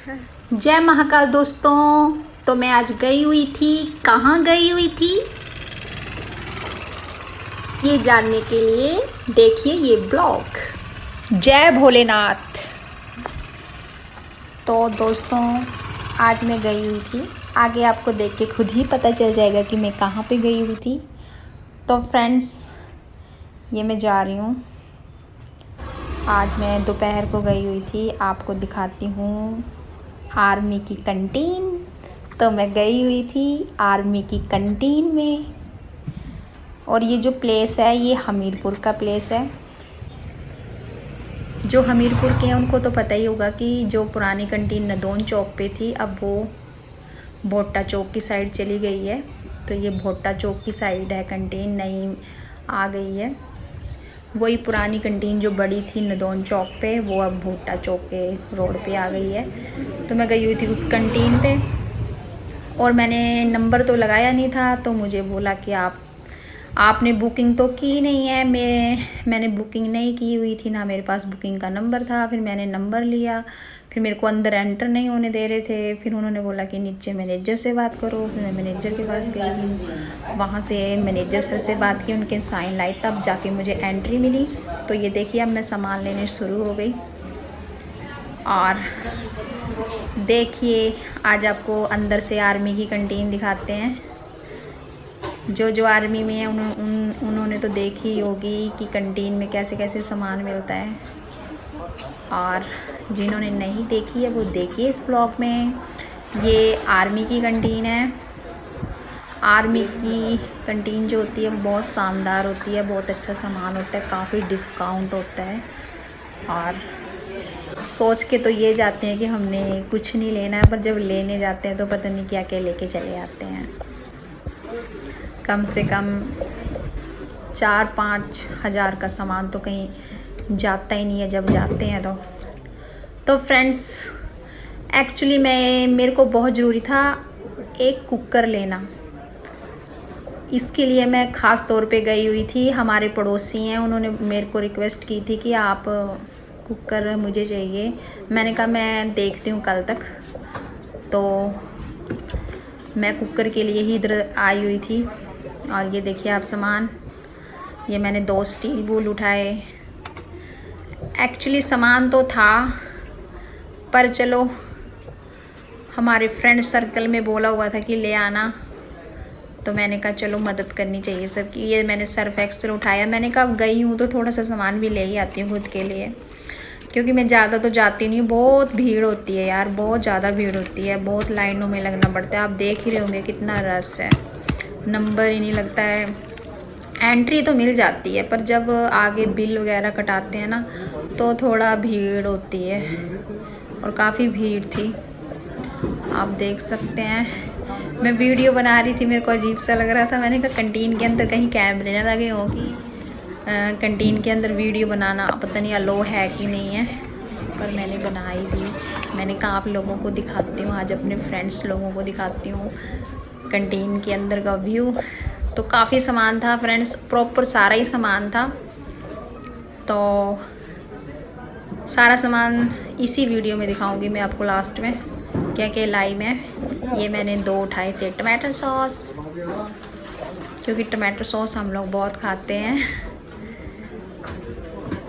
जय महाकाल दोस्तों। तो मैं आज गई हुई थी, कहाँ गई हुई थी ये जानने के लिए देखिए ये ब्लॉग। जय भोलेनाथ। तो दोस्तों आज मैं गई हुई थी, आगे आपको देख के खुद ही पता चल जाएगा कि मैं कहाँ पे गई हुई थी। तो फ्रेंड्स ये मैं जा रही हूँ, आज मैं दोपहर को गई हुई थी, आपको दिखाती हूँ आर्मी की कैंटीन। तो मैं गई हुई थी आर्मी की कैंटीन में, और ये जो प्लेस है ये हमीरपुर का प्लेस है। जो हमीरपुर के हैं उनको तो पता ही होगा कि जो पुरानी कैंटीन नदौन चौक पे थी अब वो भोटा चौक की साइड चली गई है। तो ये भोटा चौक की साइड है कैंटीन, नई आ गई है। वही पुरानी कैंटीन जो बड़ी थी नदौन चौक पे वो अब भोटा चौक के रोड पे आ गई है। तो मैं गई हुई थी उस कैंटीन पे, और मैंने नंबर तो लगाया नहीं था, तो मुझे बोला कि आपने बुकिंग तो की नहीं है। मैंने बुकिंग नहीं की हुई थी, ना मेरे पास बुकिंग का नंबर था। फिर मैंने नंबर लिया, फिर मेरे को अंदर एंटर नहीं होने दे रहे थे। फिर उन्होंने बोला कि नीचे मैनेजर से बात करो। फिर मैं मैनेजर के पास गई, वहाँ से मैनेजर सर से बात की, उनके साइन लाई, तब जाके मुझे एंट्री मिली। तो ये देखिए अब मैं सामान लेने शुरू हो गई, और देखिए आज आपको अंदर से आर्मी की कैंटीन दिखाते हैं। जो आर्मी में है उन्होंने तो देखी होगी कि कैंटीन में कैसे कैसे सामान मिलता है, और जिन्होंने नहीं देखी है वो देखिए इस ब्लॉग में। ये आर्मी की कैंटीन है। आर्मी की कैंटीन जो होती है वो बहुत शानदार होती है, बहुत अच्छा सामान होता है, काफ़ी डिस्काउंट होता है। और सोच के तो ये जाते हैं कि हमने कुछ नहीं लेना है, पर जब लेने जाते हैं तो पता नहीं क्या क्या लेके चले आते हैं। कम से कम 4-5 हज़ार का सामान तो कहीं जाता ही नहीं है जब जाते हैं। तो फ्रेंड्स एक्चुअली मेरे को बहुत ज़रूरी था एक कुकर लेना, इसके लिए मैं ख़ास तौर पे गई हुई थी। हमारे पड़ोसी हैं, उन्होंने मेरे को रिक्वेस्ट की थी कि आप कुकर मुझे चाहिए। मैंने कहा मैं देखती हूँ कल तक। तो मैं कुकर के लिए ही इधर आई हुई थी, और ये देखिए आप सामान। ये मैंने 2 स्टील बोल उठाए। एक्चुअली सामान तो था, पर चलो हमारे फ्रेंड सर्कल में बोला हुआ था कि ले आना, तो मैंने कहा चलो मदद करनी चाहिए सबकी। ये मैंने सर्फ एक्सेल उठाया। मैंने कहा गई हूँ तो थोड़ा सा सामान भी ले ही आती हूँ खुद के लिए, क्योंकि मैं ज़्यादा तो जाती नहीं हूँ। बहुत भीड़ होती है यार, बहुत ज़्यादा भीड़ होती है, बहुत लाइनों में लगना पड़ता है। आप देख ही रहे होंगे कितना रश है, नंबर ही नहीं लगता है। एंट्री तो मिल जाती है, पर जब आगे बिल वगैरह कटाते हैं ना तो थोड़ा भीड़ होती है, और काफ़ी भीड़ थी, आप देख सकते हैं। मैं वीडियो बना रही थी, मेरे को अजीब सा लग रहा था। मैंने कहा कैंटीन के अंदर कहीं कैमरे ना लगे हों कि कैंटीन के अंदर वीडियो बनाना पता नहीं अलो है कि नहीं है, पर मैंने बना ही दी। मैंने कहा आप लोगों को दिखाती हूँ, आज अपने फ्रेंड्स लोगों को दिखाती हूँ कैंटीन के अंदर का व्यू। तो काफ़ी सामान था फ्रेंड्स, प्रॉपर सारा ही सामान था। तो सारा सामान इसी वीडियो में दिखाऊंगी मैं आपको लास्ट में क्या क्या लाई मैं। ये मैंने 2 उठाए थे टमाटर सॉस, क्योंकि टमाटो सॉस हम लोग बहुत खाते हैं।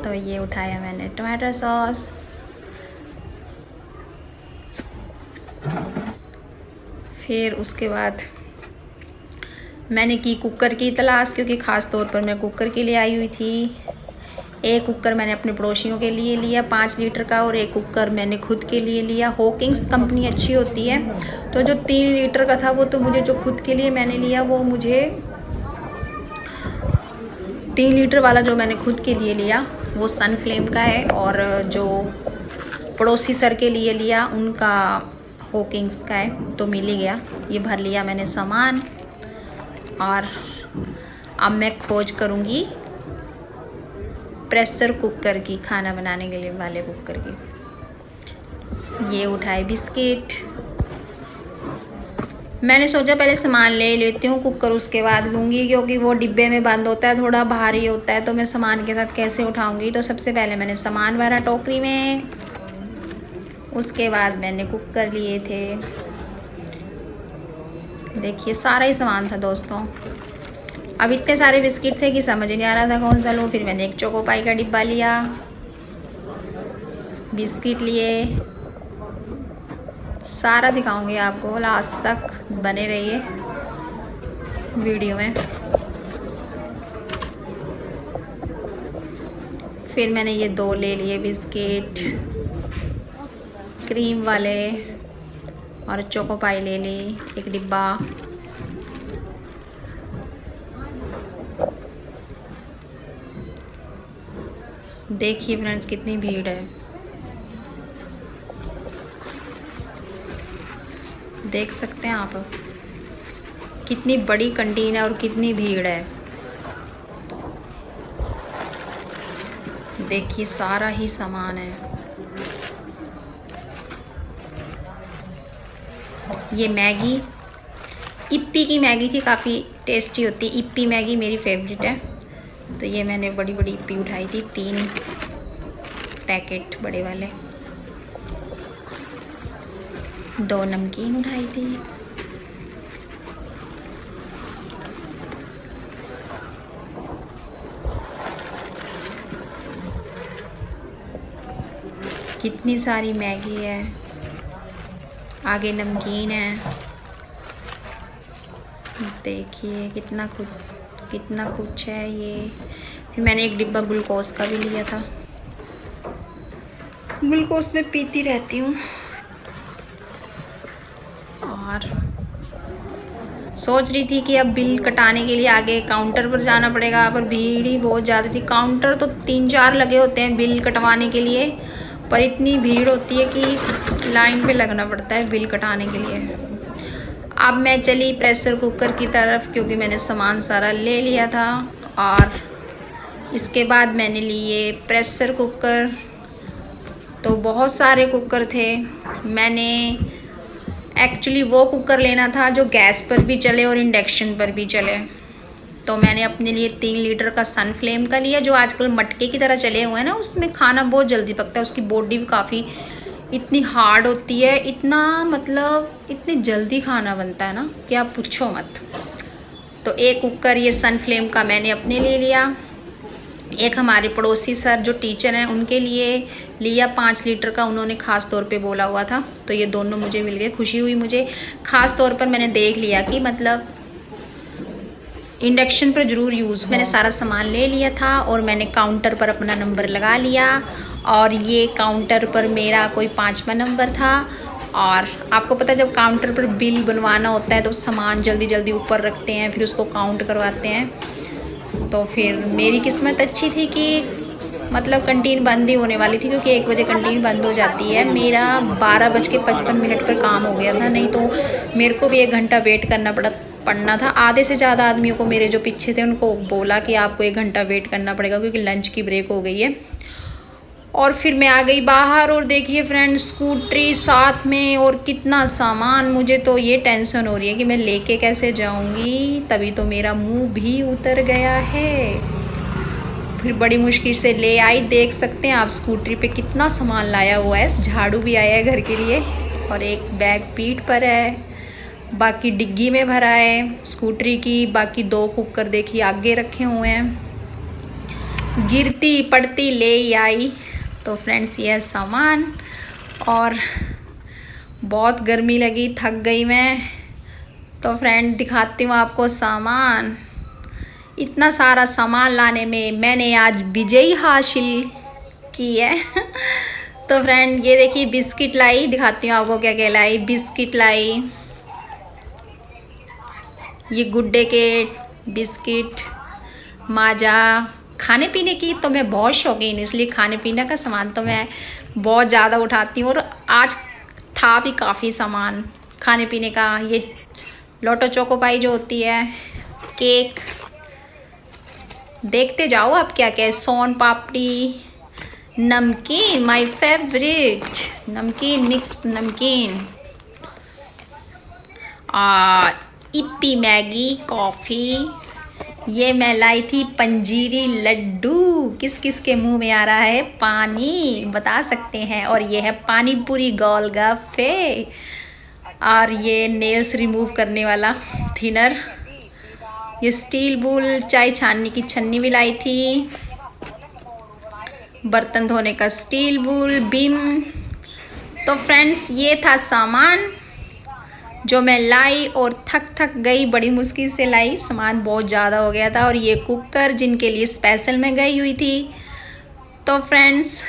तो ये उठाया मैंने टमाटर सॉस। फिर उसके बाद मैंने की कुकर की तलाश, क्योंकि ख़ास तौर पर मैं कुकर के लिए आई हुई थी। एक कुकर मैंने अपने पड़ोसियों के लिए लिया 5 लीटर का, और एक कुकर मैंने खुद के लिए लिया। हॉकिंग्स कंपनी अच्छी होती है। तो जो 3 लीटर का था वो तो मुझे, जो खुद के लिए मैंने लिया वो मुझे 3 लीटर वाला जो मैंने खुद के लिए लिया वो सनफ्लेम का है, और जो पड़ोसी सर के लिए लिया उनका हॉकिंग्स का है। तो मिल ही गया, ये भर लिया मैंने सामान। और अब मैं खोज करूँगी प्रेशर कुकर की, खाना बनाने के लिए वाले कुकर की। ये उठाए बिस्किट। मैंने सोचा पहले सामान ले लेती हूँ, कुकर उसके बाद लूँगी, क्योंकि वो डिब्बे में बंद होता है, थोड़ा भारी होता है, तो मैं सामान के साथ कैसे उठाऊँगी। तो सबसे पहले मैंने सामान भरा टोकरी में, उसके बाद मैंने कुकर लिए थे। देखिए सारा ही सामान था दोस्तों। अब इतने सारे बिस्किट थे कि समझ नहीं आ रहा था कौन सा लूँ। फिर मैंने एक चोको पाई का डिब्बा लिया, बिस्किट लिए। सारा दिखाऊंगी आपको, लास्ट तक बने रहिए वीडियो में। फिर मैंने ये 2 ले लिए बिस्किट, क्रीम वाले, और चोको पाई ले ली एक डिब्बा। देखिए फ्रेंड्स कितनी भीड़ है, देख सकते हैं आप कितनी बड़ी कैंटीन है और कितनी भीड़ है। देखिए सारा ही सामान है। ये मैगी, इप्पी की मैगी थी, काफ़ी टेस्टी होती है। इप्पी मैगी मेरी फेवरेट है, तो ये मैंने बड़ी बड़ी इप्पी उठाई थी, 3 पैकेट बड़े वाले। 2 नमकीन उठाई थी। कितनी सारी मैगी है, आगे नमकीन है। देखिए कितना कुछ है ये। फिर मैंने एक डिब्बा ग्लूकोज का भी लिया था, ग्लूकोज में पीती रहती हूँ। और सोच रही थी कि अब बिल कटाने के लिए आगे काउंटर पर जाना पड़ेगा, पर भीड़ ही बहुत ज़्यादा थी। काउंटर तो 3-4 लगे होते हैं बिल कटवाने के लिए, पर इतनी भीड़ होती है कि लाइन पे लगना पड़ता है बिल कटाने के लिए। अब मैं चली प्रेशर कुकर की तरफ, क्योंकि मैंने सामान सारा ले लिया था। और इसके बाद मैंने लिए प्रेशर कुकर। तो बहुत सारे कुकर थे। मैंने एक्चुअली वो कुकर लेना था जो गैस पर भी चले और इंडक्शन पर भी चले। तो मैंने अपने लिए 3 लीटर का सनफ्लेम का लिया, जो आजकल मटके की तरह चले हुए हैं ना। उसमें खाना बहुत जल्दी पकता है, उसकी बॉडी भी काफ़ी इतनी हार्ड होती है, इतना मतलब इतनी जल्दी खाना बनता है ना कि आप पूछो मत। तो एक कुकर ये सनफ्लेम का मैंने अपने लिए लिया। एक हमारे पड़ोसी सर जो टीचर हैं उनके लिए लिया 5 लीटर का, उन्होंने ख़ास तौर पे बोला हुआ था। तो ये दोनों मुझे मिल गए, खुशी हुई मुझे। ख़ास तौर पर मैंने देख लिया कि मतलब इंडक्शन पर ज़रूर यूज़ हो। मैंने सारा सामान ले लिया था और मैंने काउंटर पर अपना नंबर लगा लिया। और ये काउंटर पर मेरा कोई 5वां नंबर था। और आपको पता है जब काउंटर पर बिल बनवाना होता है तो सामान जल्दी जल्दी ऊपर रखते हैं, फिर उसको काउंट करवाते हैं। तो फिर मेरी किस्मत अच्छी थी कि मतलब कैंटीन बंद ही होने वाली थी, क्योंकि 1 बजे कैंटीन बंद हो जाती है। मेरा 12:55 पर काम हो गया था, नहीं तो मेरे को भी 1 घंटा वेट करना पड़ना था। आधे से ज़्यादा आदमियों को मेरे जो पीछे थे उनको बोला कि आपको 1 घंटा वेट करना पड़ेगा, क्योंकि लंच की ब्रेक हो गई है। और फिर मैं आ गई बाहर, और देखिए फ्रेंड्स स्कूटरी साथ में और कितना सामान। मुझे तो ये टेंशन हो रही है कि मैं लेके कैसे जाऊंगी, तभी तो मेरा मुंह भी उतर गया है। फिर बड़ी मुश्किल से ले आई। देख सकते हैं आप स्कूटरी पे कितना सामान लाया हुआ है। झाड़ू भी आया है घर के लिए, और एक बैग पीठ पर है, बाकी डिग्गी में भरा है स्कूटरी की। बाकी 2 कुकर देखिए आगे रखे हुए हैं। गिरती पड़ती ले आई। तो फ्रेंड्स ये है सामान, और बहुत गर्मी लगी, थक गई मैं। तो फ्रेंड दिखाती हूँ आपको सामान। इतना सारा सामान लाने में मैंने आज विजयी हासिल की है। तो फ्रेंड ये देखिए बिस्किट लाई, दिखाती हूँ आपको क्या क्या लाई। बिस्किट लाई, ये गुड्डे के बिस्किट, माजा। खाने पीने की तो मैं बहुत शौकीन हूँ, इसलिए खाने पीने का सामान तो मैं बहुत ज़्यादा उठाती हूँ। और आज था भी काफ़ी सामान खाने पीने का। ये लोटो चोको पाई जो होती है, केक, देखते जाओ आप क्या क्या है। सोन पापड़ी, नमकीन, माय फेवरेट नमकीन, मिक्स नमकीन, और इप्पी मैगी, कॉफ़ी, ये मैं लाई थी पंजीरी लड्डू। किस किस के मुंह में आ रहा है पानी, बता सकते हैं। और ये है पानी पूरी गोलगप्पे। और ये नेल्स रिमूव करने वाला थिनर। ये स्टील बुल चाय छानने की छन्नी भी लाई थी। बर्तन धोने का स्टील बुल, बिम। तो फ्रेंड्स ये था सामान जो मैं लाई और थक गई, बड़ी मुश्किल से लाई। सामान बहुत ज़्यादा हो गया था। और ये कुकर जिनके लिए स्पेशल मैं गई हुई थी। तो फ्रेंड्स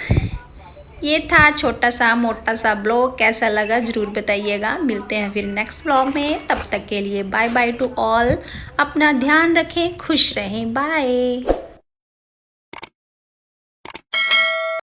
ये था छोटा सा मोटा सा ब्लॉग। कैसा लगा ज़रूर बताइएगा। मिलते हैं फिर नेक्स्ट ब्लॉग में। तब तक के लिए बाय बाय टू ऑल। अपना ध्यान रखें, खुश रहें, बाय।